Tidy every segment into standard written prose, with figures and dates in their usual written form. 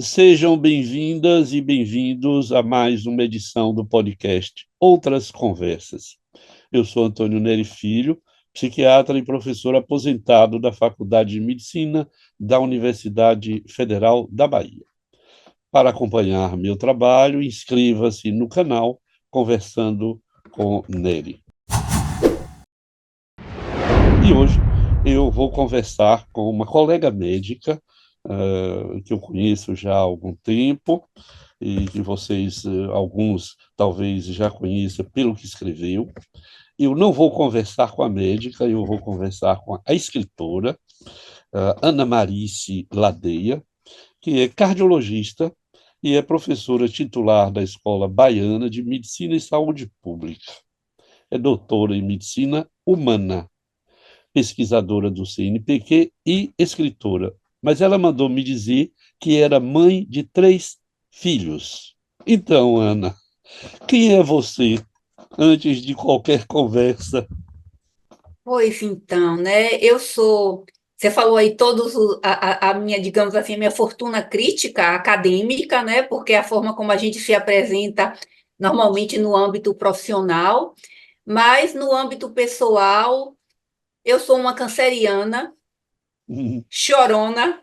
Sejam bem-vindas e bem-vindos a mais uma edição do podcast Outras Conversas. Eu sou Antônio Neri Filho, psiquiatra e professor aposentado da Faculdade de Medicina da Universidade Federal da Bahia. Para acompanhar meu trabalho, inscreva-se no canal Conversando com Neri. E hoje eu vou conversar com uma colega médica, que eu conheço já há algum tempo, e que vocês, alguns, talvez já conheçam pelo que escreveu. Eu não vou conversar com a médica, eu vou conversar com a escritora, Ana Marice Ladeia, que é cardiologista e é professora titular da Escola Baiana de Medicina e Saúde Pública. É doutora em Medicina Humana, pesquisadora do CNPq e escritora. Mas ela mandou me dizer que era mãe de 3 filhos. Então, Ana, quem é você antes de qualquer conversa? Pois então, né? Você falou aí a minha, digamos assim, a minha fortuna crítica acadêmica, né? Porque é a forma como a gente se apresenta normalmente no âmbito profissional, mas no âmbito pessoal, eu sou uma canceriana, chorona,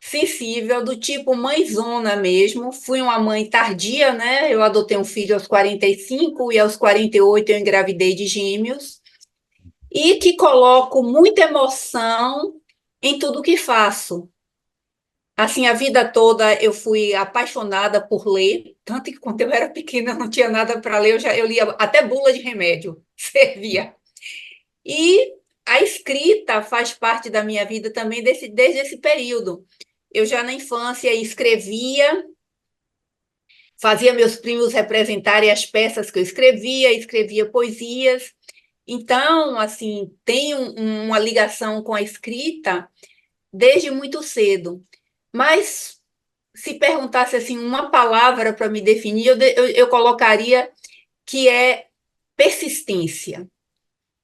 sensível, do tipo mãezona mesmo. Fui uma mãe tardia, né? Eu adotei um filho aos 45 e aos 48 eu engravidei de gêmeos. E que coloco muita emoção em tudo que faço. Assim, a vida toda eu fui apaixonada por ler, tanto que quando eu era pequena eu não tinha nada para ler, eu lia até bula de remédio, servia. E a escrita faz parte da minha vida também desde esse período. Eu já na infância escrevia, fazia meus primos representarem as peças que eu escrevia, escrevia poesias. Então, assim, tenho uma ligação com a escrita desde muito cedo. Mas se perguntasse assim uma palavra para me definir, eu colocaria que é persistência.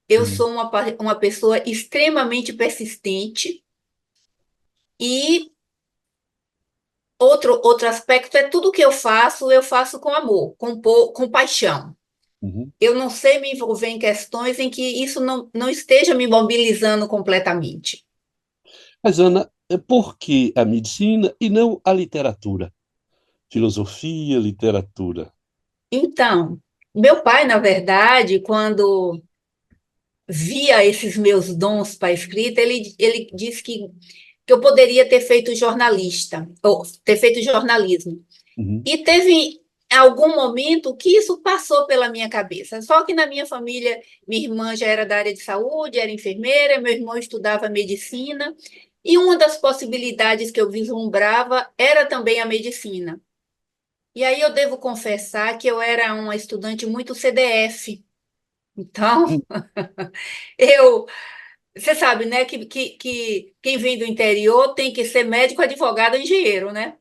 Eu sou uma pessoa extremamente persistente e outro aspecto é tudo que eu faço com amor, com paixão. Uhum. Eu não sei me envolver em questões em que isso não esteja me mobilizando completamente. Mas, Ana, por que a medicina e não a literatura? Filosofia, literatura. Então, meu pai, na verdade, quando via esses meus dons para a escrita, ele disse que eu poderia ter feito jornalista, ou ter feito jornalismo. Uhum. E teve algum momento que isso passou pela minha cabeça. Só que na minha família, minha irmã já era da área de saúde, era enfermeira, meu irmão estudava medicina, e uma das possibilidades que eu vislumbrava era também a medicina. E aí eu devo confessar que eu era uma estudante muito CDF. Então, eu você sabe, né, que quem vem do interior tem que ser médico, advogado, engenheiro, né?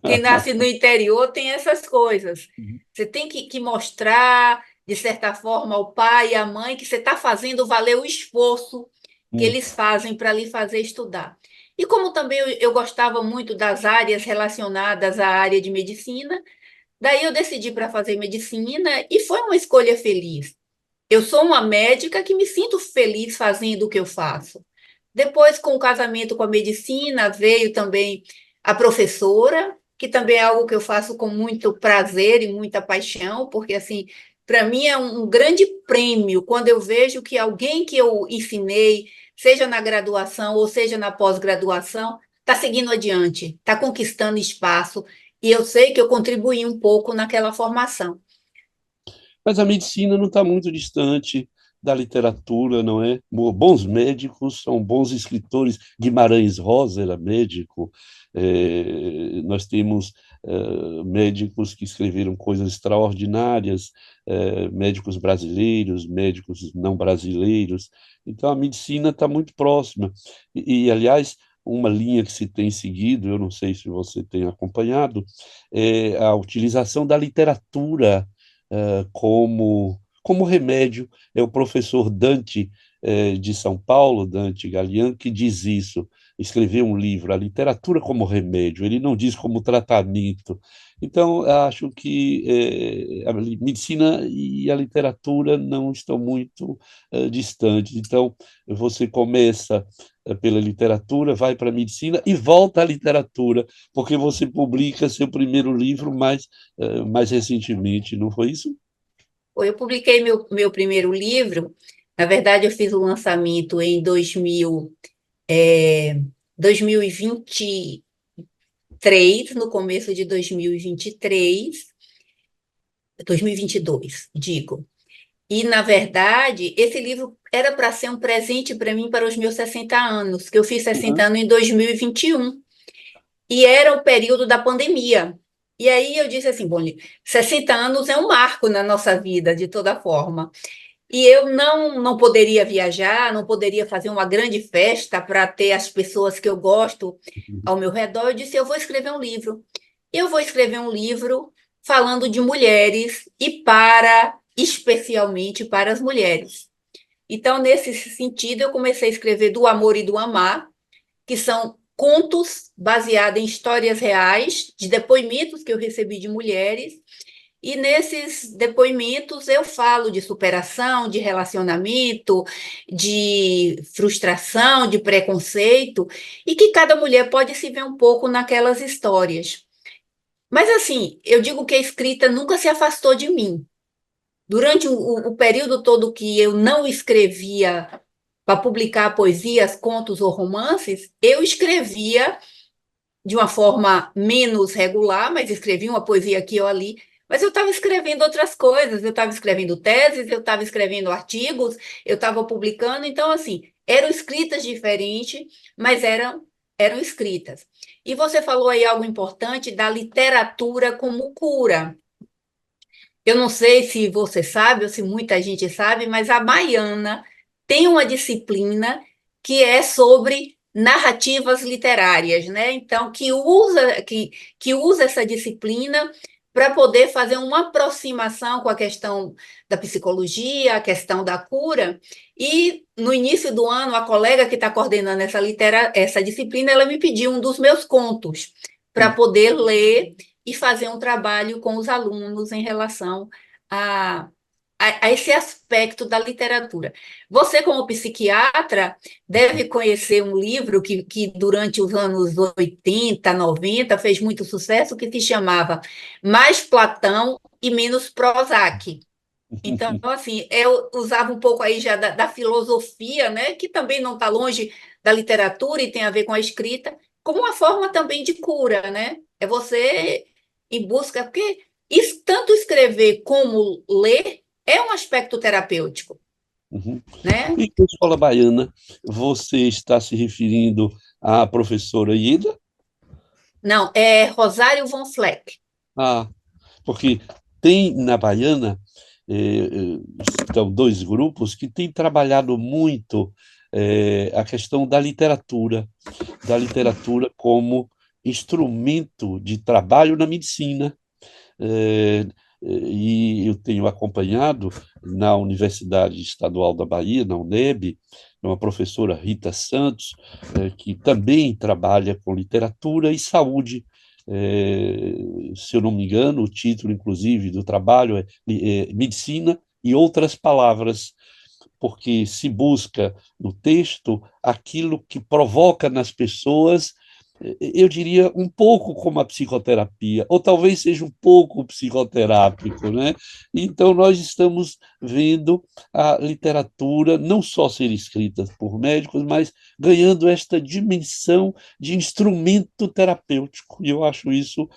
Quem nasce no interior tem essas coisas. Uhum. Você tem que mostrar, de certa forma, ao pai e à mãe que você está fazendo valer o esforço que Uhum. eles fazem para lhe fazer estudar. E como também eu gostava muito das áreas relacionadas à área de medicina, daí eu decidi para fazer medicina e foi uma escolha feliz. Eu sou uma médica que me sinto feliz fazendo o que eu faço. Depois, com o casamento com a medicina, veio também a professora, que também é algo que eu faço com muito prazer e muita paixão, porque, assim, para mim é um grande prêmio quando eu vejo que alguém que eu ensinei, seja na graduação ou seja na pós-graduação, está seguindo adiante, está conquistando espaço, e eu sei que eu contribuí um pouco naquela formação. Mas a medicina não está muito distante da literatura, não é? Bons médicos são bons escritores. Guimarães Rosa era médico. Nós temos médicos que escreveram coisas extraordinárias, médicos brasileiros, médicos não brasileiros. Então, a medicina está muito próxima. Aliás, uma linha que se tem seguido, eu não sei se você tem acompanhado, é a utilização da literatura como remédio. É o professor Dante, de São Paulo, Dante Galian, que diz isso. escrever um livro, a literatura como remédio, ele não diz como tratamento. Então, eu acho que a medicina e a literatura não estão muito distantes. Então, você começa pela literatura, vai para a medicina e volta à literatura, porque você publica seu primeiro livro mais recentemente, não foi isso? Eu publiquei meu primeiro livro, na verdade, eu fiz o lançamento em 2023, no começo de 2022, digo. E, na verdade, esse livro era para ser um presente para mim para os meus 60 anos, que eu fiz 60 Uhum. anos em 2021. E era o período da pandemia. E aí eu disse assim, bom, 60 anos é um marco na nossa vida, de toda forma. E eu não poderia viajar, não poderia fazer uma grande festa para ter as pessoas que eu gosto ao meu redor. Eu disse, eu vou escrever um livro. Eu vou escrever um livro falando de mulheres e especialmente para as mulheres. Então, nesse sentido, eu comecei a escrever Do Amor e do Amar, que são contos baseados em histórias reais, de depoimentos que eu recebi de mulheres, e nesses depoimentos eu falo de superação, de relacionamento, de frustração, de preconceito, e que cada mulher pode se ver um pouco naquelas histórias. Mas assim, eu digo que a escrita nunca se afastou de mim. Durante o período todo que eu não escrevia para publicar poesias, contos ou romances, eu escrevia de uma forma menos regular, mas escrevia uma poesia aqui ou ali. Mas eu estava escrevendo outras coisas, eu estava escrevendo teses, eu estava escrevendo artigos, eu estava publicando. Então, assim, eram escritas diferentes, mas eram escritas. E você falou aí algo importante da literatura como cura. Eu não sei se você sabe ou se muita gente sabe, mas a Baiana tem uma disciplina que é sobre narrativas literárias, né? Então, que usa essa disciplina para poder fazer uma aproximação com a questão da psicologia, a questão da cura. E no início do ano, a colega que está coordenando essa disciplina, ela me pediu um dos meus contos para poder ler e fazer um trabalho com os alunos em relação a, a esse aspecto da literatura. Você, como psiquiatra, deve conhecer um livro que durante os anos 80, 90 fez muito sucesso, que se chamava Mais Platão e Menos Prozac. Então, assim, eu usava um pouco aí já da filosofia, né, que também não está longe da literatura e tem a ver com a escrita, como uma forma também de cura, né? É você em busca, porque tanto escrever como ler é um aspecto terapêutico, Uhum. né? E com a escola baiana, você está se referindo à professora Ieda? Não, é Rosário von Fleck. Ah, porque tem na Baiana, estão dois grupos que têm trabalhado muito a questão da literatura como instrumento de trabalho na medicina. É, e eu tenho acompanhado na Universidade Estadual da Bahia, na UNEB, uma professora Rita Santos, que também trabalha com literatura e saúde. Se eu não me engano, o título, inclusive, do trabalho é Medicina e Outras Palavras, porque se busca no texto aquilo que provoca nas pessoas, eu diria, um pouco como a psicoterapia, ou talvez seja um pouco psicoterápico, né? Então, nós estamos vendo a literatura não só ser escrita por médicos, mas ganhando esta dimensão de instrumento terapêutico, e eu acho isso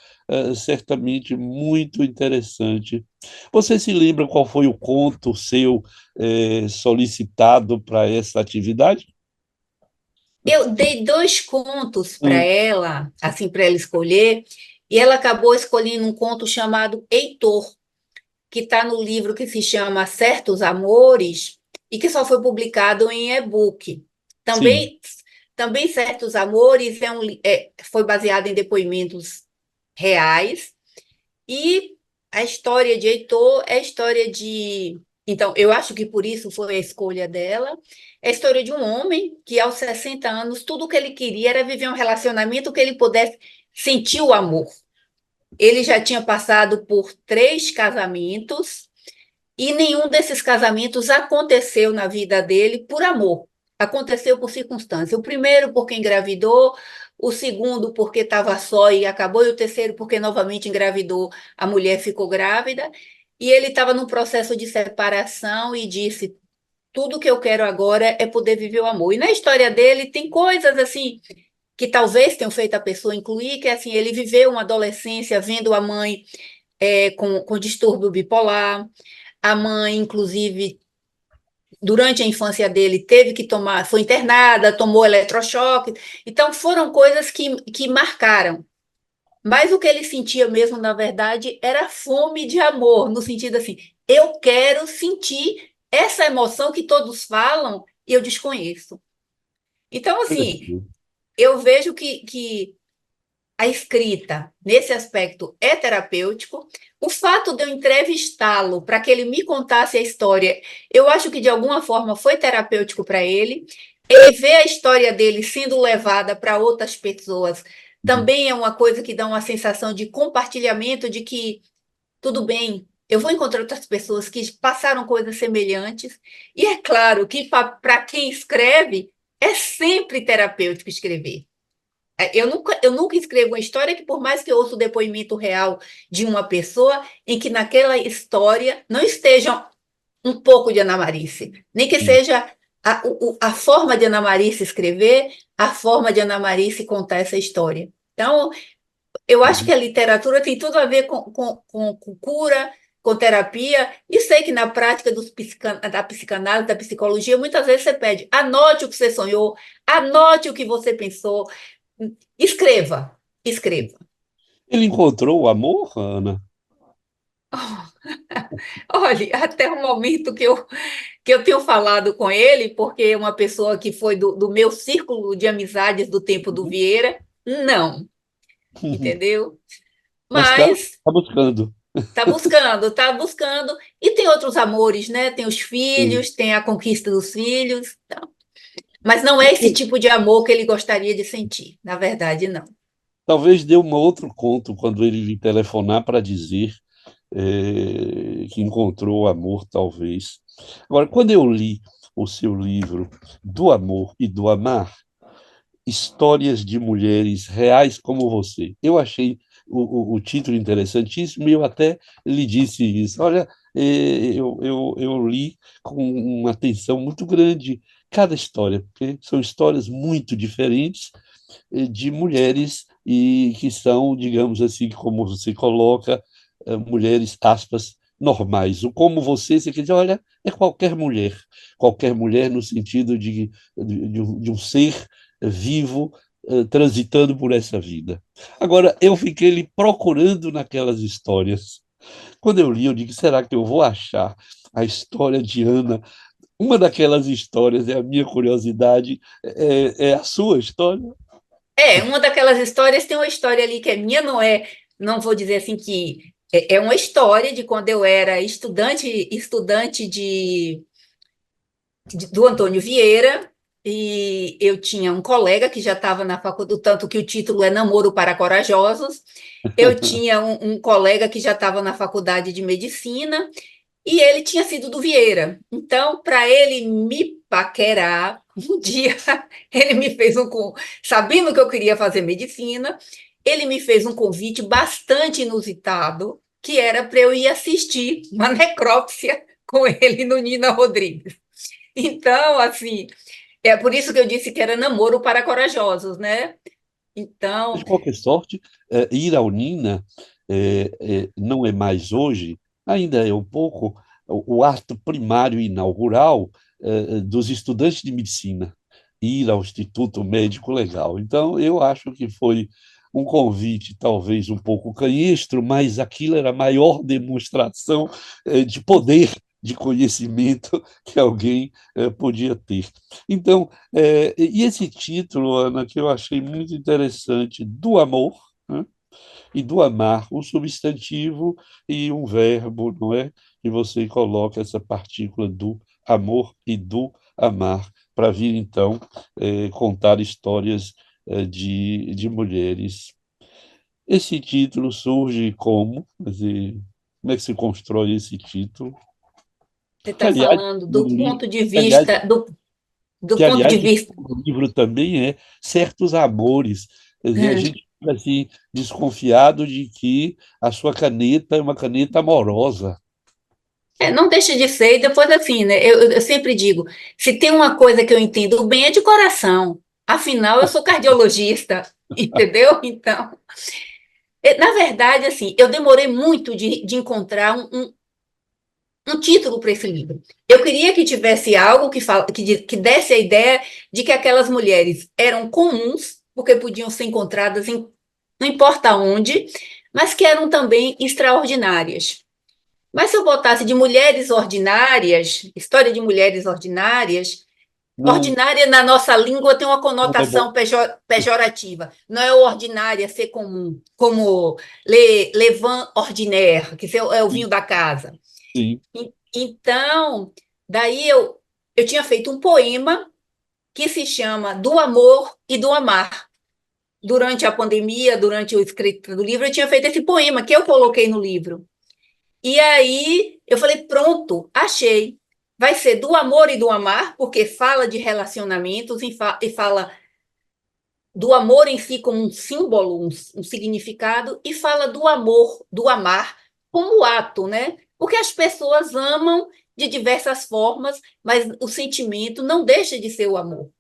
certamente muito interessante. Você se lembra qual foi o conto seu solicitado para essa atividade? Eu dei dois contos para Hum, ela, assim, para ela escolher, e ela acabou escolhendo um conto chamado Heitor, que está no livro que se chama Certos Amores e que só foi publicado em e-book. sim. Também Certos Amores foi baseado em depoimentos reais e a história de Heitor é a história de Então, eu acho que por isso foi a escolha dela. É a história de um homem que, aos 60 anos, tudo o que ele queria era viver um relacionamento que ele pudesse sentir o amor. Ele já tinha passado por 3 casamentos e nenhum desses casamentos aconteceu na vida dele por amor. Aconteceu por circunstância. O primeiro porque engravidou, o segundo porque estava só e acabou, e o terceiro porque novamente engravidou, a mulher ficou grávida. E ele estava num processo de separação e disse: tudo que eu quero agora é poder viver o amor. E na história dele tem coisas assim que talvez tenham feito a pessoa incluir, que é assim, ele viveu uma adolescência vendo a mãe com distúrbio bipolar. A mãe, inclusive, durante a infância dele, teve que tomar, foi internada, tomou eletrochoque. Então, foram coisas que marcaram. Mas o que ele sentia mesmo, na verdade, era fome de amor, no sentido assim, eu quero sentir essa emoção que todos falam e eu desconheço. Então, assim, Interessante. eu vejo que a escrita, nesse aspecto, é terapêutico. O fato de eu entrevistá-lo para que ele me contasse a história, eu acho que de alguma forma foi terapêutico para ele. Ele vê a história dele sendo levada para outras pessoas Uhum. também é uma coisa que dá uma sensação de compartilhamento, de que tudo bem, eu vou encontrar outras pessoas que passaram coisas semelhantes. E é claro que para quem escreve, é sempre terapêutico escrever. Eu nunca escrevo uma história que, por mais que eu ouça o depoimento real de uma pessoa, em que naquela história não esteja um pouco de Ana Marice, nem que Sim. seja a forma de Ana Marice escrever, a forma de Ana Marice contar essa história. Então, eu acho que Uhum. a literatura tem tudo a ver com cura, com terapia, e sei que na prática da psicanálise, da psicologia, muitas vezes você pede, anote o que você sonhou, anote o que você pensou, escreva, escreva. Ele encontrou o amor, Ana? Olha, até o momento que eu tenho falado com ele, porque é uma pessoa que foi do meu círculo de amizades do tempo do Uhum. Vieira, não, Uhum. entendeu? Mas está Mas buscando. tá buscando, e tem outros amores, né? Tem os Sim. filhos, tem a conquista dos filhos, então. Mas não é esse tipo de amor que ele gostaria de sentir, na verdade, não. Talvez dê um outro conto quando ele lhe telefonar para dizer que encontrou o amor, talvez. Agora, quando eu li o seu livro Do Amor e do Amar, Histórias de Mulheres Reais como Você, eu achei o título interessantíssimo e eu até lhe disse isso. Olha, eu li com uma atenção muito grande cada história, porque são histórias muito diferentes de mulheres e que são, digamos assim, como você coloca, mulheres, aspas, normais. O como você quer dizer, olha, é qualquer mulher no sentido de um ser vivo transitando por essa vida. Agora, eu fiquei ali procurando naquelas histórias. Quando eu li, eu digo, será que eu vou achar a história de Ana? Uma daquelas histórias, é a minha curiosidade, é a sua história? Uma daquelas histórias tem uma história ali que é minha, não vou dizer assim que é uma história de quando eu era estudante do Antônio Vieira, e eu tinha um colega que já estava na faculdade, tanto que o título é Namoro para Corajosos. Eu tinha um colega que já estava na faculdade de medicina, e ele tinha sido do Vieira. Então, para ele me paquerar, um dia ele me fez sabendo que eu queria fazer medicina, ele me fez um convite bastante inusitado, que era para eu ir assistir uma necrópsia com ele no Nina Rodrigues. Então, assim, é por isso que eu disse que era namoro para corajosos, né? Então, De qualquer sorte, ir ao Nina não é mais hoje, ainda é um pouco o ato primário e inaugural dos estudantes de medicina, ir ao Instituto Médico Legal. Então, eu acho que foi um convite talvez um pouco canhestro, mas aquilo era a maior demonstração de poder, de conhecimento que alguém podia ter. Então, e esse título, Ana, que eu achei muito interessante, do amor, né? e do amar, um substantivo e um verbo, não é? E você coloca essa partícula do amor e do amar para vir, então, contar histórias de mulheres. Esse título surge como? Quer dizer, como é que se constrói esse título? Você Que, está aliás, falando no do li- ponto de que, aliás, vista, do que, ponto de aliás, vista. o livro também é Certos Amores. Quer dizer, a Hum. gente fica assim, desconfiado de que a sua caneta é uma caneta amorosa. Não deixa de ser, e depois assim, né? Eu sempre digo, se tem uma coisa que eu entendo bem é de coração. Afinal, eu sou cardiologista, entendeu? Então, na verdade, assim, eu demorei muito de encontrar um título para esse livro. Eu queria que tivesse algo que desse a ideia de que aquelas mulheres eram comuns, porque podiam ser encontradas em não importa onde, mas que eram também extraordinárias. Mas se eu botasse de mulheres ordinárias, história de mulheres ordinárias, Não, ordinária na nossa língua tem uma não é bom. conotação pejorativa. Não é o ordinária ser comum, como le vin ordinaire, que é o vinho da casa. Sim. Então, daí eu tinha feito um poema que se chama Do Amor e do Amar. Durante a pandemia, durante o escrito do livro, eu tinha feito esse poema que eu coloquei no livro. E aí eu falei, pronto, achei. Vai ser do amor e do amar, porque fala de relacionamentos e fala do amor em si como um símbolo, um significado, e fala do amor, do amar, como ato, né? Porque as pessoas amam de diversas formas, mas o sentimento não deixa de ser o amor.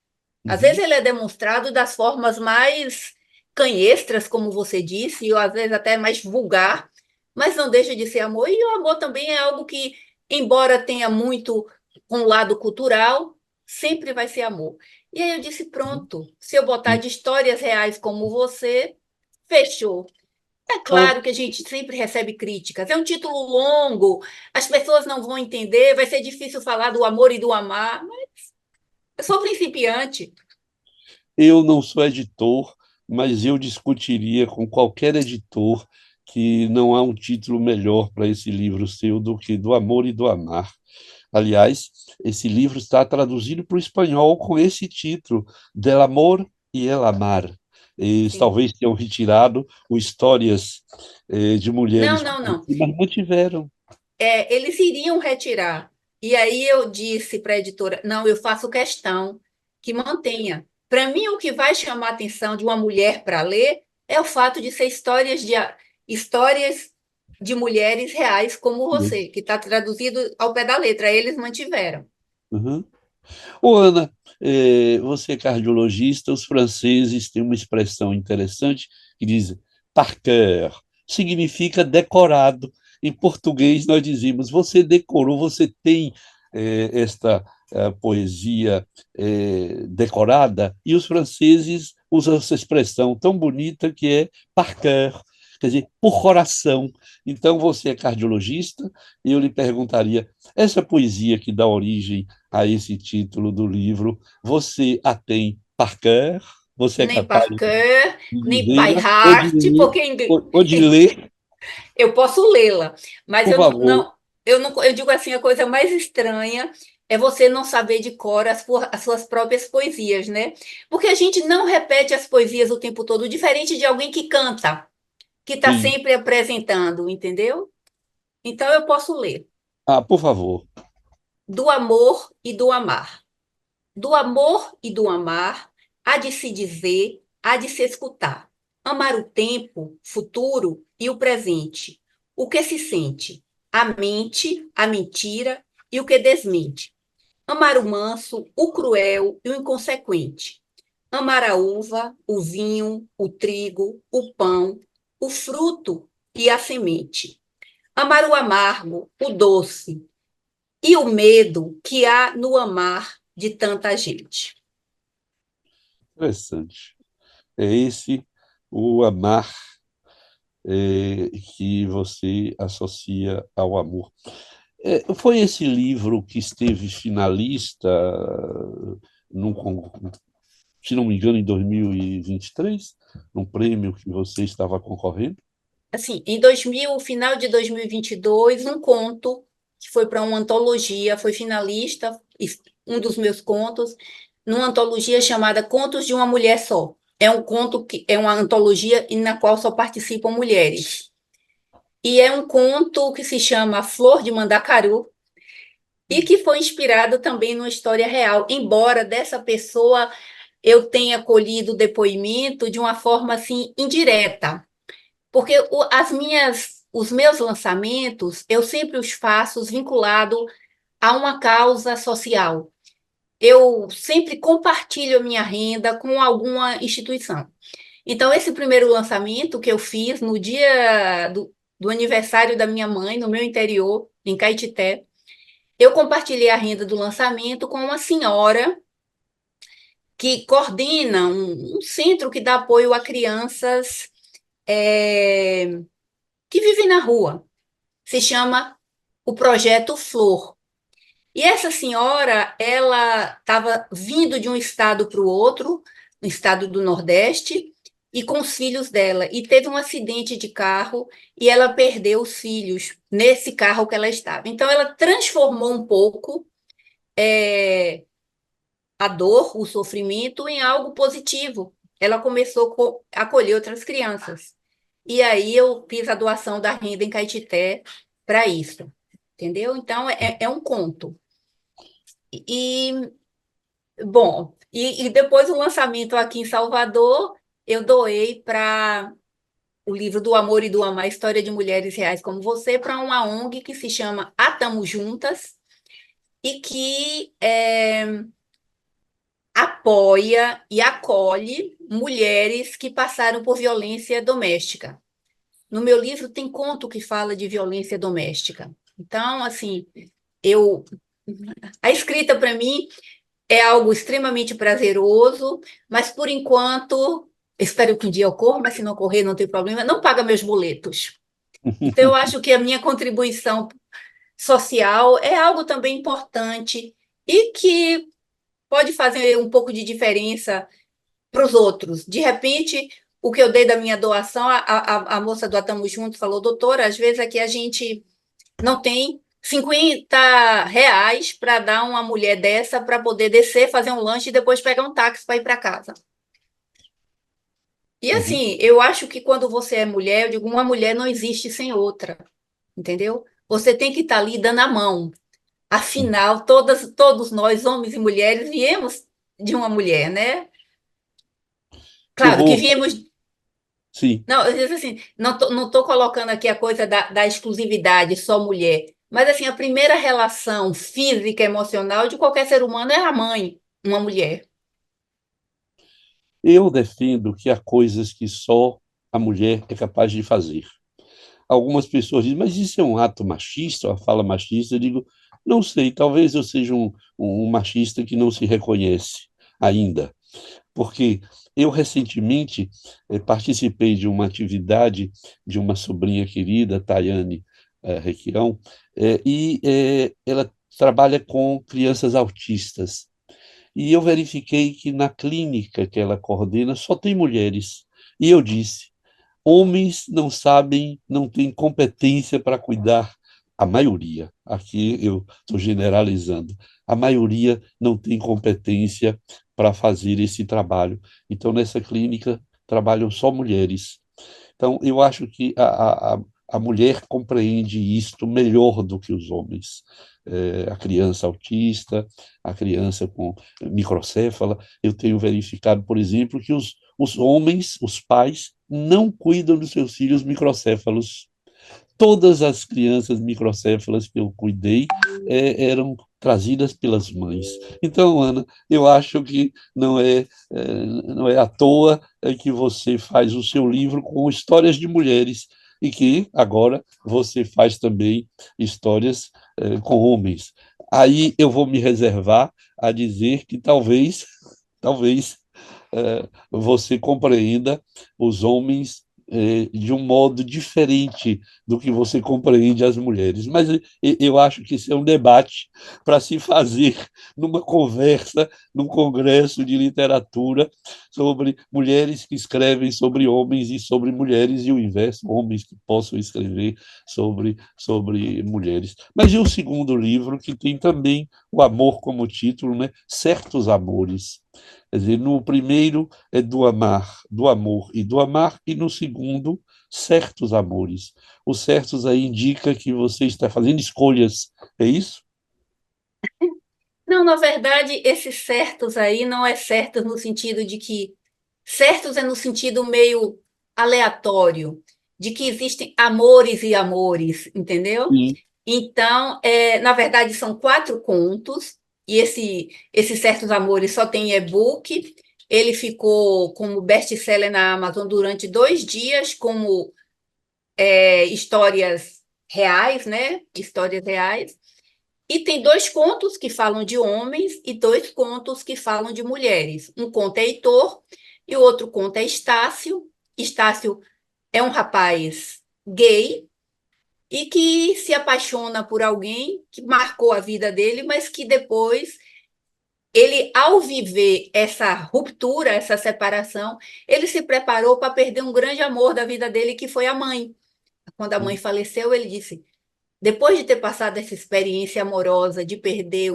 Às vezes Uhum. ele é demonstrado das formas mais canhestras, como você disse, ou às vezes até mais vulgar, mas não deixa de ser amor. E o amor também é algo que, embora tenha muito com o lado cultural, sempre vai ser amor. E aí eu disse, pronto, se eu botar Sim. de histórias reais como você, fechou. É Bom, claro que a gente sempre recebe críticas. É um título longo, as pessoas não vão entender, vai ser difícil falar do amor e do amar, mas eu sou principiante. eu não sou editor, mas eu discutiria com qualquer editor que não há um título melhor para esse livro seu do que Do Amor e do Amar. Aliás, esse livro está traduzido para o espanhol com esse título, Del Amor y el Amar. Eles Sim. talvez tenham retirado o Histórias de Não, Mulheres, não, não. mas mantiveram. Eles iriam retirar. E aí eu disse para a editora: não, eu faço questão que mantenha. Para mim, o que vai chamar a atenção de uma mulher para ler é o fato de ser histórias de mulheres reais como você, que está traduzido ao pé da letra. Eles mantiveram. Uhum. Ô, Ana, você é cardiologista, os franceses têm uma expressão interessante que diz par cœur, significa decorado. Em português nós dizemos, você decorou, você tem esta poesia decorada, e os franceses usam essa expressão tão bonita que é par cœur, quer dizer, por coração. Então, você é cardiologista, e eu lhe perguntaria, essa poesia que dá origem a esse título do livro. Você a tem par cœur? Você é Nem capaz par cœur, de nem by dizê-la heart, porque ou de ler, eu posso lê-la, mas por favor? eu digo assim, a coisa mais estranha é você não saber de cor as suas próprias poesias, né? Porque a gente não repete as poesias o tempo todo, diferente de alguém que canta, que está Sim. sempre apresentando, entendeu? Então eu posso ler. Ah, por favor. Do amor e do amar. Do amor e do amar, há de se dizer, há de se escutar. Amar o tempo, futuro e o presente. O que se sente? A mente, a mentira e o que desmente. Amar o manso, o cruel e o inconsequente. Amar a uva, o vinho, o trigo, o pão, o fruto e a semente. Amar o amargo, o doce e o medo que há no amar de tanta gente. Interessante. É esse o amar que você associa ao amor. Foi esse livro que esteve finalista, num, se não me engano, em 2023, num prêmio que você estava concorrendo? assim, em 2000, final de 2022, um conto que foi para uma antologia, foi finalista, um dos meus contos, numa antologia chamada Contos de uma Mulher Só. É um conto que é uma antologia na qual só participam mulheres. E é um conto que se chama Flor de Mandacaru e que foi inspirado também numa história real, embora dessa pessoa eu tenha colhido o depoimento de uma forma assim indireta. Porque os meus lançamentos, eu sempre os faço vinculado a uma causa social. Eu sempre compartilho a minha renda com alguma instituição. Então, esse primeiro lançamento que eu fiz no dia do aniversário da minha mãe, no meu interior, em Caetité, eu compartilhei a renda do lançamento com uma senhora que coordena um centro que dá apoio a crianças que vivem na rua. Se chama o Projeto Flor. E essa senhora, ela estava vindo de um estado para o outro, no estado do Nordeste, e com os filhos dela. E teve um acidente de carro e ela perdeu os filhos nesse carro que ela estava. Então, ela transformou um pouco a dor, o sofrimento, em algo positivo. Ela começou a acolher outras crianças. E aí eu fiz a doação da renda em Caetité para isso. Entendeu? Então, é um conto. E, bom, e depois o lançamento aqui em Salvador, eu doei para o livro do Amor e do Amar, História de Mulheres Reais como Você, para uma ONG que se chama Atamos Juntas e que apoia e acolhe mulheres que passaram por violência doméstica. No meu livro tem conto que fala de violência doméstica. Então, assim, eu a escrita para mim é algo extremamente prazeroso, mas por enquanto, espero que um dia ocorra, mas se não ocorrer, não tem problema, não paga meus boletos. Então, eu acho que a minha contribuição social é algo também importante e que pode fazer um pouco de diferença para os outros. De repente, o que eu dei da minha doação, a moça do Atamos Juntos falou, doutora, às vezes aqui a gente não tem R$ 50 para dar a uma mulher dessa para poder descer, fazer um lanche e depois pegar um táxi para ir para casa. E Uhum. assim, eu acho que quando você é mulher, eu digo, uma mulher não existe sem outra, entendeu? Você tem que estar ali dando a mão. Afinal, todos nós, homens e mulheres, viemos de uma mulher, né? Eu Claro que vou, viemos. sim. Não, eu digo assim, não tô colocando aqui a coisa da exclusividade, só mulher. Mas assim, a primeira relação física, emocional de qualquer ser humano é a mãe, uma mulher. Eu defendo que há coisas que só a mulher é capaz de fazer. Algumas pessoas dizem, mas isso é um ato machista, uma fala machista. Eu digo, não sei, talvez eu seja um machista que não se reconhece ainda. Porque eu recentemente participei de uma atividade de uma sobrinha querida, Tayane Requião, e ela trabalha com crianças autistas. E eu verifiquei que na clínica que ela coordena só tem mulheres. E eu disse: homens não sabem, não têm competência para cuidar. A maioria, aqui eu estou generalizando, a maioria não tem competência para fazer esse trabalho. Então, nessa clínica, trabalham só mulheres. Então, eu acho que a mulher compreende isto melhor do que os homens. A criança autista, a criança com microcéfala. Eu tenho verificado, por exemplo, que os homens, os pais, não cuidam dos seus filhos microcéfalos. Todas as crianças microcéfalas que eu cuidei eram trazidas pelas mães. Então, Ana, eu acho que não é à toa que você faz o seu livro com histórias de mulheres e que agora você faz também histórias com homens. Aí eu vou me reservar a dizer que talvez você compreenda os homens de um modo diferente do que você compreende as mulheres. Mas eu acho que isso é um debate para se fazer numa conversa, num congresso de literatura sobre mulheres que escrevem sobre homens e sobre mulheres, e o inverso, homens que possam escrever sobre mulheres. Mas e o segundo livro, que tem também o amor como título, né? Certos Amores. Quer dizer, no primeiro é do amar, do amor e do amar, e no segundo, certos amores. O certos aí indica que você está fazendo escolhas, é isso? Não, na verdade, esses certos aí não é certos no sentido de que certos é no sentido meio aleatório, de que existem amores e amores, entendeu? Sim. Então, na verdade, são quatro contos, e esse Certos Amores só tem e-book. Ele ficou como best-seller na Amazon durante 2 dias, como histórias reais, né? Histórias reais. E tem dois contos que falam de homens e dois contos que falam de mulheres. Um conto é Heitor e o outro conto é Estácio. Estácio é um rapaz gay e que se apaixona por alguém que marcou a vida dele, mas que depois ele, ao viver essa ruptura, essa separação, ele se preparou para perder um grande amor da vida dele, que foi a mãe. Quando a mãe faleceu, ele disse: depois de ter passado essa experiência amorosa, de perder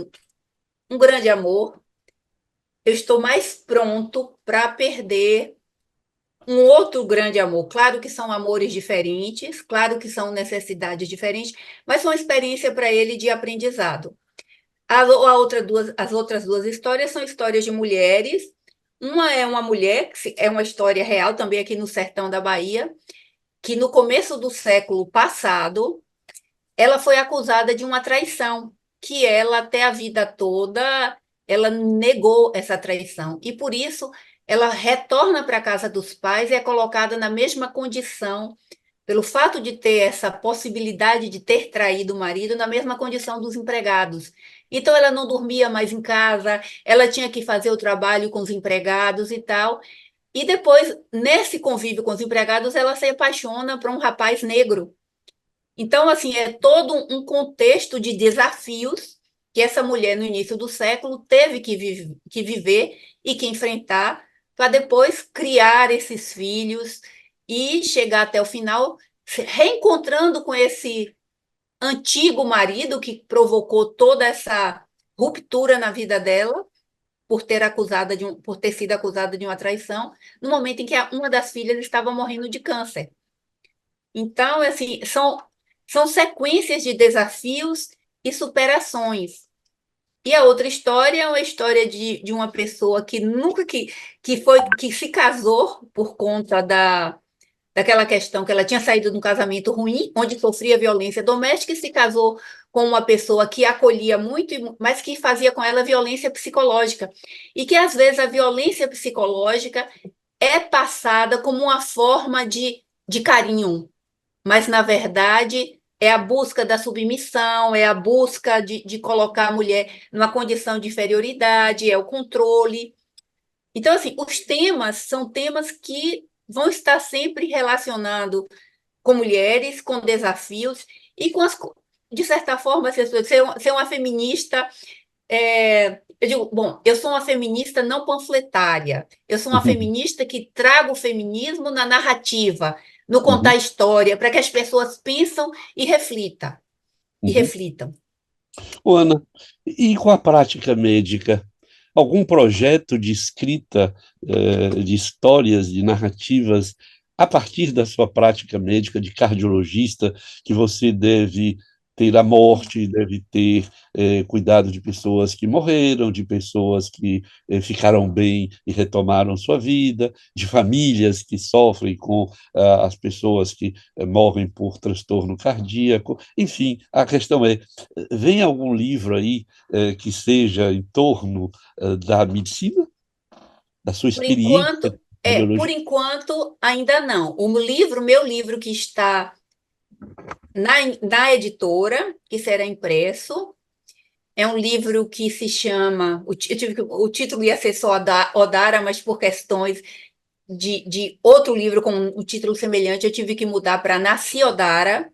um grande amor, eu estou mais pronto para perder um outro grande amor. Claro que são amores diferentes, claro que são necessidades diferentes, mas são experiência para ele de aprendizado. As outras duas histórias são histórias de mulheres. Uma é uma mulher, que é uma história real também aqui no sertão da Bahia, que no começo do século passado, ela foi acusada de uma traição, que ela até a vida toda ela negou essa traição e por isso ela retorna para a casa dos pais e é colocada na mesma condição pelo fato de ter essa possibilidade de ter traído o marido na mesma condição dos empregados. Então ela não dormia mais em casa, ela tinha que fazer o trabalho com os empregados e tal. E depois, nesse convívio com os empregados, ela se apaixona por um rapaz negro. Então, assim, é todo um contexto de desafios que essa mulher, no início do século, teve que viver e que enfrentar para depois criar esses filhos e chegar até o final se reencontrando com esse antigo marido que provocou toda essa ruptura na vida dela por ter sido acusada de uma traição, no momento em que uma das filhas estava morrendo de câncer. Então, assim, são sequências de desafios e superações. E a outra história é uma história de uma pessoa que nunca que se casou por conta daquela questão que ela tinha saído de um casamento ruim, onde sofria violência doméstica, e se casou com uma pessoa que acolhia muito, mas que fazia com ela violência psicológica. E que às vezes a violência psicológica é passada como uma forma de carinho, mas na verdade é a busca da submissão, é a busca de colocar a mulher numa condição de inferioridade, é o controle. Então, assim, os temas são temas que vão estar sempre relacionando com mulheres, com desafios e com de certa forma, ser uma feminista. Eu digo, bom, eu sou uma feminista não panfletária. Eu sou uma feminista que trago o feminismo na narrativa, no contar Uhum, história, para que as pessoas pensam e reflitam. E uhum. reflitam. Ô, Ana, e com a prática médica, algum projeto de escrita, de histórias, de narrativas, a partir da sua prática médica de cardiologista, que você deve ter a morte, deve ter cuidado de pessoas que morreram, de pessoas que ficaram bem e retomaram sua vida, de famílias que sofrem com as pessoas que morrem por transtorno cardíaco. Enfim, a questão é, vem algum livro aí que seja em torno da medicina, da sua experiência de Por cardiologia? enquanto, ainda não. Meu livro que está na editora, que será impresso, é um livro que se chama. O título ia ser só Odara, mas por questões. de outro livro com um título semelhante, eu tive que mudar para Nasci Odara,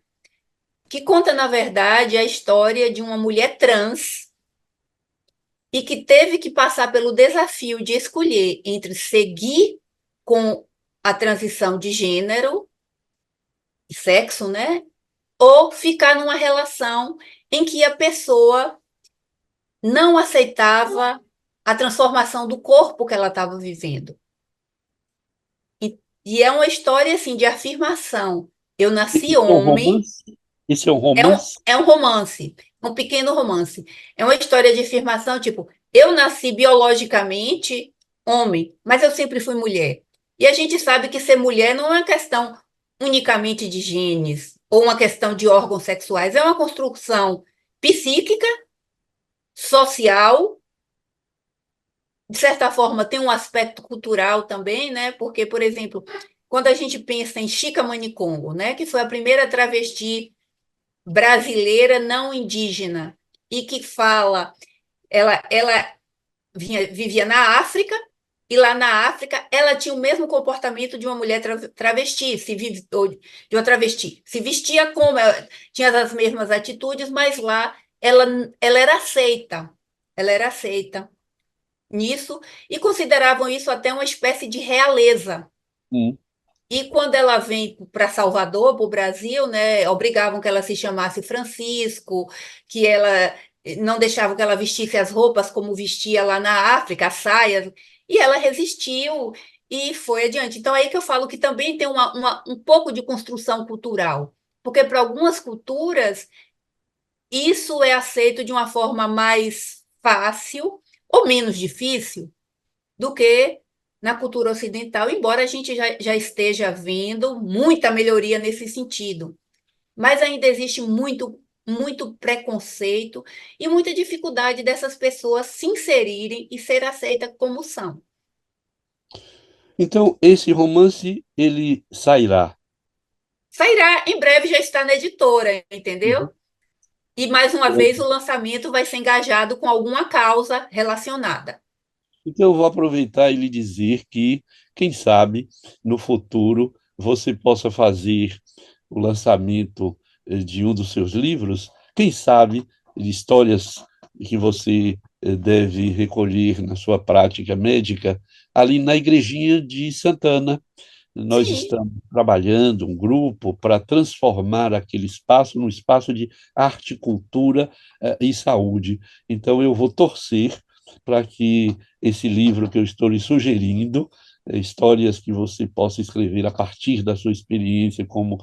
que conta, na verdade, a história de uma mulher trans e que teve que passar pelo desafio de escolher entre seguir com a transição de gênero e sexo, né? Ou ficar numa relação em que a pessoa não aceitava a transformação do corpo que ela estava vivendo. E é uma história assim de afirmação. Eu nasci Esse é um homem, romance? Esse é um romance? é um romance, um pequeno romance. É uma história de afirmação, tipo, eu nasci biologicamente homem, mas eu sempre fui mulher. E a gente sabe que ser mulher não é uma questão unicamente de genes ou uma questão de órgãos sexuais, é uma construção psíquica, social, de certa forma tem um aspecto cultural também, né? Porque, por exemplo, quando a gente pensa em Chica Manicongo, né, que foi a primeira travesti brasileira não indígena e que fala, ela vivia na África e lá na África ela tinha o mesmo comportamento de uma mulher travesti, ou de uma travesti, se vestia como, ela tinha as mesmas atitudes, mas lá ela era aceita, ela era aceita nisso e consideravam isso até uma espécie de realeza. Hum. E quando ela vem para Salvador, para o Brasil, né, obrigavam que ela se chamasse Francisco, que ela não deixavam que ela vestisse as roupas como vestia lá na África, as saias, e ela resistiu e foi adiante. Então, aí que eu falo que também tem um pouco de construção cultural, porque para algumas culturas isso é aceito de uma forma mais fácil ou menos difícil do que na cultura ocidental, embora a gente já esteja vendo muita melhoria nesse sentido. Mas ainda existe muito preconceito e muita dificuldade dessas pessoas se inserirem e ser aceitas como são. Então, esse romance, ele sairá. Sairá, em breve já está na editora, Uhum. entendeu? E mais uma vez o lançamento vai ser engajado com alguma causa relacionada. Então, eu vou aproveitar e lhe dizer que, quem sabe, no futuro, você possa fazer o lançamento de um dos seus livros, quem sabe, de histórias que você deve recolher na sua prática médica, ali na igrejinha de Santana. Nós Sim, estamos trabalhando um grupo para transformar aquele espaço num espaço de arte, cultura e saúde. Então, eu vou torcer para que esse livro que eu estou lhe sugerindo, histórias que você possa escrever a partir da sua experiência como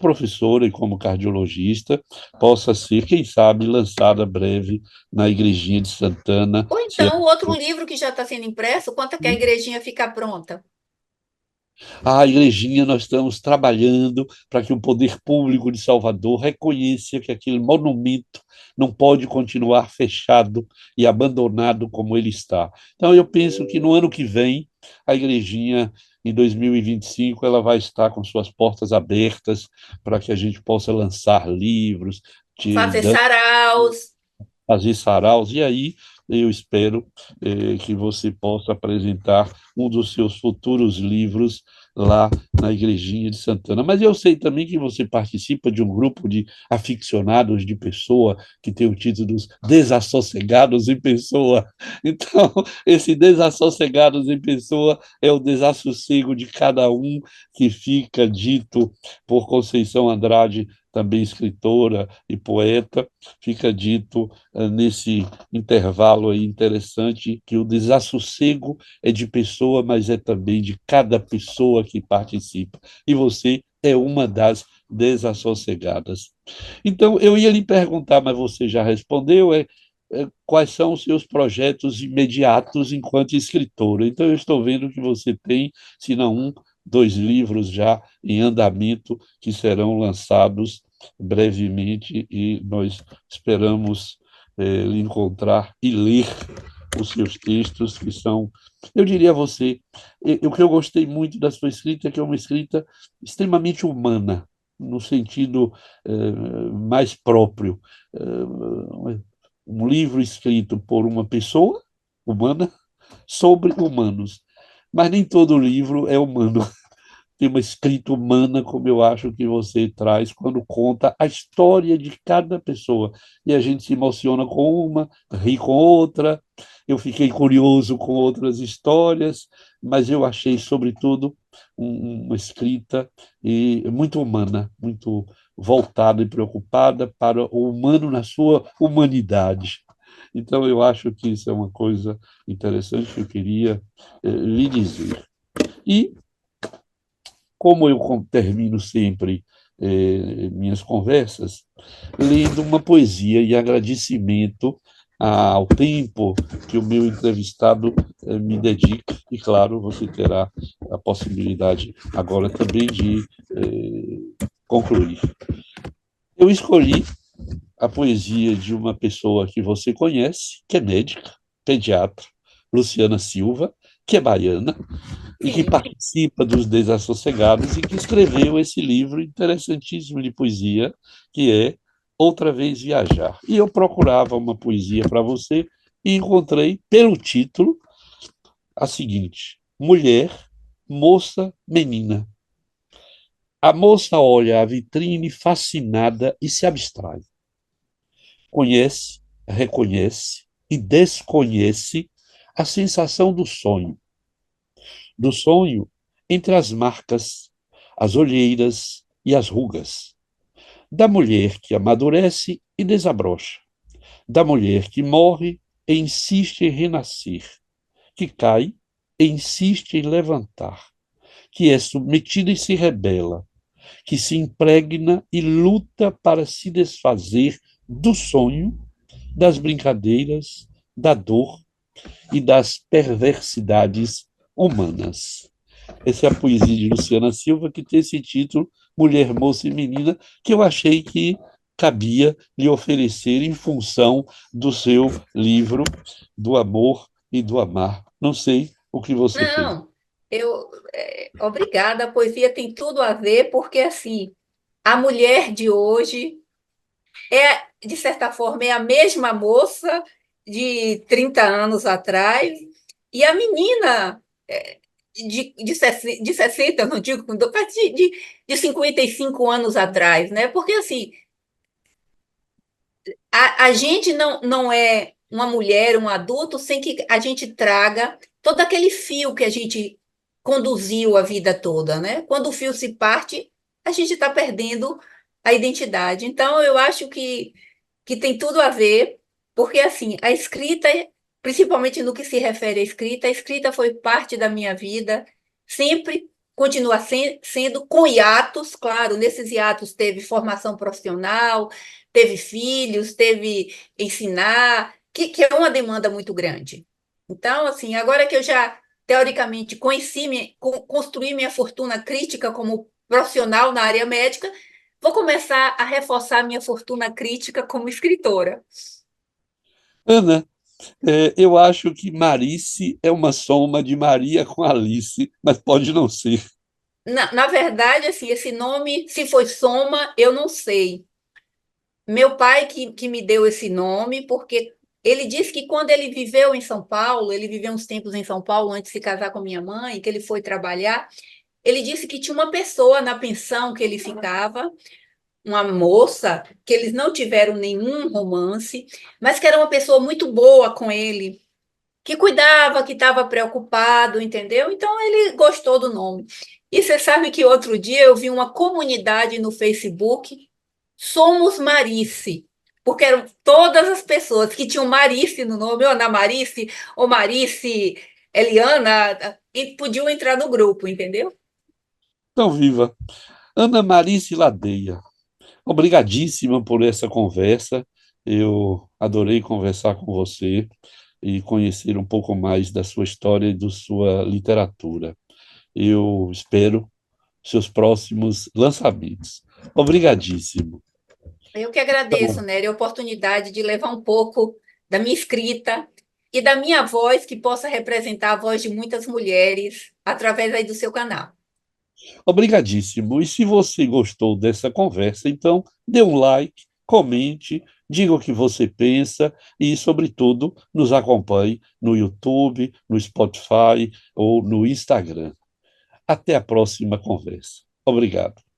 professora e como cardiologista, possa ser, quem sabe, lançada breve na Igrejinha de Santana. ou Se então outro livro que já está sendo impresso, quanto que a igrejinha fica pronta? A igrejinha, nós estamos trabalhando para que o poder público de Salvador reconheça que aquele monumento não pode continuar fechado e abandonado como ele está. Então, eu penso que no ano que vem, a igrejinha, em 2025, ela vai estar com suas portas abertas para que a gente possa lançar livros, te Fazer dando saraus. fazer saraus, e aí eu espero que você possa apresentar um dos seus futuros livros lá na Igrejinha de Santana. Mas eu sei também que você participa de um grupo de aficionados de pessoa, que tem o título dos Desassossegados em Pessoa. Então, esse Desassossegados em Pessoa é o desassossego de cada um que fica dito por Conceição Andrade, também escritora e poeta, fica dito nesse intervalo aí interessante que o desassossego é de pessoa, mas é também de cada pessoa que participa. E você é uma das desassossegadas. Então, eu ia lhe perguntar, mas você já respondeu, quais são os seus projetos imediatos enquanto escritora. Então, eu estou vendo que você tem, se não um, dois livros já em andamento que serão lançados brevemente e nós esperamos lhe encontrar e ler os seus textos, que são, eu diria a você, o que eu gostei muito da sua escrita é que é uma escrita extremamente humana, no sentido mais próprio. Um livro escrito por uma pessoa humana sobre humanos. mas nem todo livro é humano. Tem uma escrita humana, como eu acho que você traz, quando conta a história de cada pessoa. E a gente se emociona com uma, ri com outra. Eu fiquei curioso com outras histórias, mas eu achei, sobretudo, uma escrita muito humana, muito voltada e preocupada para o humano na sua humanidade. Então, eu acho que isso é uma coisa interessante que eu queria lhe dizer. E como eu termino sempre minhas conversas, lendo uma poesia em agradecimento ao tempo que o meu entrevistado me dedica, e claro, você terá a possibilidade agora também de concluir. Eu escolhi a poesia de uma pessoa que você conhece, que é médica, pediatra, Luciana Silva, que é baiana, e que Sim. participa dos Desassossegados e que escreveu esse livro interessantíssimo de poesia, que é Outra Vez Viajar. E eu procurava uma poesia para você e encontrei, pelo título, a seguinte: Mulher, Moça, Menina. A moça olha a vitrine fascinada e se abstrai. Conhece, reconhece e desconhece a sensação do sonho entre as marcas, as olheiras e as rugas, da mulher que amadurece e desabrocha, da mulher que morre e insiste em renascer, que cai e insiste em levantar, que é submetida e se rebela, que se impregna e luta para se desfazer do sonho, das brincadeiras, da dor e das perversidades humanas. Essa é a poesia de Luciana Silva, que tem esse título, Mulher, Moça e Menina, que eu achei que cabia lhe oferecer em função do seu livro do amor e do amar. Não sei o que você pensa. Não, obrigada. A poesia tem tudo a ver, porque assim, a mulher de hoje de certa forma, é a mesma moça de 30 anos atrás, e a menina de 60, não digo com dor, mas de 55 anos atrás, né? Porque assim, a gente não é uma mulher, um adulto, sem que a gente traga todo aquele fio que a gente conduziu a vida toda, né? Quando o fio se parte, a gente está perdendo a identidade. Então, eu acho que tem tudo a ver, porque assim, a escrita, principalmente no que se refere à escrita, a escrita foi parte da minha vida, sempre continua sendo, com hiatos, claro, nesses hiatos teve formação profissional, teve filhos, teve ensinar, que é uma demanda muito grande. Então, assim, agora que eu já, teoricamente, construí minha fortuna crítica como profissional na área médica, vou começar a reforçar minha fortuna crítica como escritora. Ana, eu acho que Marice é uma soma de Maria com Alice, mas pode não ser. Na verdade, assim, esse nome, se foi Soma, eu não sei. Meu pai que me deu esse nome, porque ele disse que quando ele viveu em São Paulo, ele viveu uns tempos em São Paulo antes de se casar com minha mãe, que ele foi trabalhar, ele disse que tinha uma pessoa na pensão que ele ficava, uma moça, que eles não tiveram nenhum romance, mas que era uma pessoa muito boa com ele, que cuidava, que estava preocupado, entendeu? Então ele gostou do nome. E você sabe que outro dia eu vi uma comunidade no Facebook, Somos Marice, porque eram todas as pessoas que tinham Marice no nome, ou Ana Marice, ou Marice, Eliana, e podiam entrar no grupo, entendeu? Então, viva. Ana Marice Ladeia, obrigadíssima por essa conversa. Eu adorei conversar com você e conhecer um pouco mais da sua história e da sua literatura. Eu espero seus próximos lançamentos. Obrigadíssimo. Eu que agradeço, Então, Nery, a oportunidade de levar um pouco da minha escrita e da minha voz, que possa representar a voz de muitas mulheres através aí do seu canal. obrigadíssimo. E se você gostou dessa conversa, então dê um like, comente, diga o que você pensa e, sobretudo, nos acompanhe no YouTube, no Spotify ou no Instagram. Até a próxima conversa. Obrigado.